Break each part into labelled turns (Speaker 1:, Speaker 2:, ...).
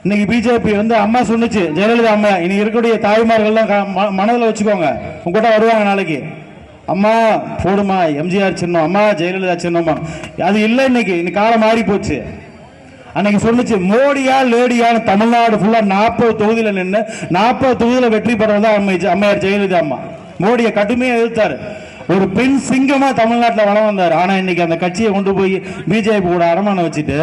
Speaker 1: இன்னைக்கு பிஜேபி வந்து அம்மா சொன்னுச்சு, ஜெயலலிதா அம்மா, இன்னைக்கு இருக்கக்கூடிய தாய்மார்கள்லாம் மனதில் வச்சுக்கோங்க, உங்ககிட்ட வருவாங்க நாளைக்கு, அம்மா போடுமா எம்ஜிஆர் சின்னம், அம்மா ஜெயலலிதா சின்னம்மா. அது இல்லை, இன்னைக்கு காலம் மாறி போச்சு. அன்னைக்கு சொன்னுச்சு, மோடியா லேடியான்னு தமிழ்நாடு ஃபுல்லா 40 தொகுதியில நின்று 40 தொகுதியில வெற்றி பெறவதா அம்மையார் ஜெயலலிதா அம்மா. மோடியை கடுமையா எதிர்த்தாரு, ஒரு பெண் சிங்கமா தமிழ்நாட்டில் வளம் வந்தார். ஆனா இன்னைக்கு அந்த கட்சியை கொண்டு போய் பிஜேபி கூட அடமானம் வச்சுட்டு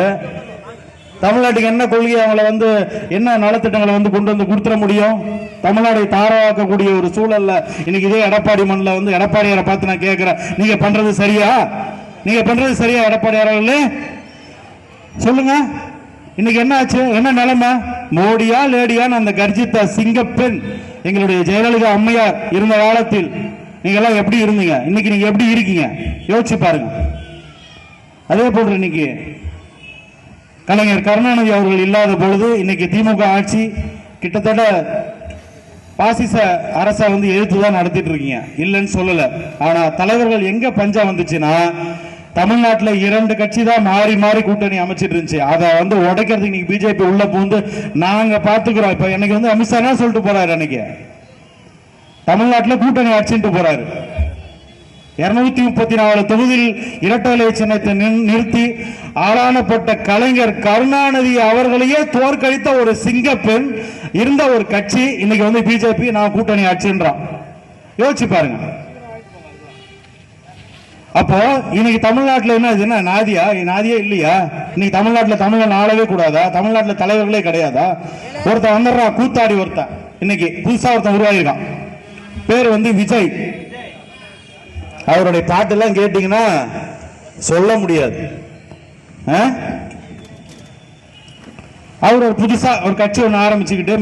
Speaker 1: தமிழ்நாட்டுக்கு என்ன கொள்கை, அவங்களை வந்து என்ன நலத்திட்டங்களை வந்து கொண்டு வந்து கொடுத்துட முடியும்? தமிழ்நாடை தாரவாக்கக்கூடிய ஒரு சூழல்ல இன்னைக்கு இதே எடப்பாடி மண்ணில் வந்து எடப்பாடியாரை பார்த்து நான் கேட்கிறேன், நீங்க பண்றது சரியா? நீங்க பண்றது சரியா எடப்பாடியாரே? சொல்லுங்க. இன்னைக்கு என்ன ஆச்சு, என்ன நிலைமை? மோடியா லேடியான்னு அந்த கர்ஜித்த சிங்கப்பெண் எங்களுடைய ஜெயலலிதா அம்மையார் இருந்த காலத்தில் நீங்க எல்லாம் எப்படி இருந்தீங்க, இன்னைக்கு நீங்க எப்படி இருக்கீங்க யோசிச்சு பாருங்க. அதே போன்று இன்னைக்கு கலைஞர் கருணாநிதி அவர்கள் இல்லாத பொழுது இன்னைக்கு திமுக ஆட்சி கிட்டத்தட்ட பாசிச அரசை வந்து எதிர்த்துதான் நடத்திட்டு இருக்கீங்க, இல்லைன்னு சொல்லல. ஆனா தலைவர்கள் எங்க பஞ்சம் வந்துச்சுன்னா, தமிழ்நாட்டில் 2 கட்சி தான் மாறி மாறி கூட்டணி அமைச்சிட்டு இருந்துச்சு. அதை வந்து உடைக்கிறதுக்கு இன்னைக்கு பிஜேபி உள்ள பூந்து நாங்க பாத்துக்கிறோம். இப்ப எனக்கு வந்து அமித்ஷா என்ன சொல்லிட்டு போறாரு, அன்னைக்கு தமிழ்நாட்டில் கூட்டணி அடிச்சுட்டு போறாரு. 234 தொகுதியில் இரட்டை சின்னத்தை நிறுத்தி ஆளானப்பட்ட கலைஞர் கருணாநிதி அவர்களையே தோற்கடித்த ஒரு சிங்கப்பெண் இருந்த ஒரு கட்சி இன்னைக்கு வந்து பிஜேபி நான் கூட்டணி ஆட்சின்றான். யோசிச்சு பாருங்க. அப்போ இன்னைக்கு தமிழ்நாட்டில் என்ன நாதியா இல்லையா? இன்னைக்கு தமிழ்நாட்டில் தமிழன் ஆளவே கூடாதா? தமிழ்நாட்டில் தலைவர்களே கிடையாதா? ஒருத்தன் வந்துடுறான் கூத்தாடி, ஒருத்தன் இன்னைக்கு புதுசா ஒருத்தன் உருவாயிருக்கான், பேர் வந்து விஜய். அவருடைய பாட்டெல்லாம் கேட்டீங்கன்னா சொல்ல முடியாது. அவர் ஒரு புதுசா ஒரு கட்சி ஒன்று ஆரம்பிச்சுக்கிட்டு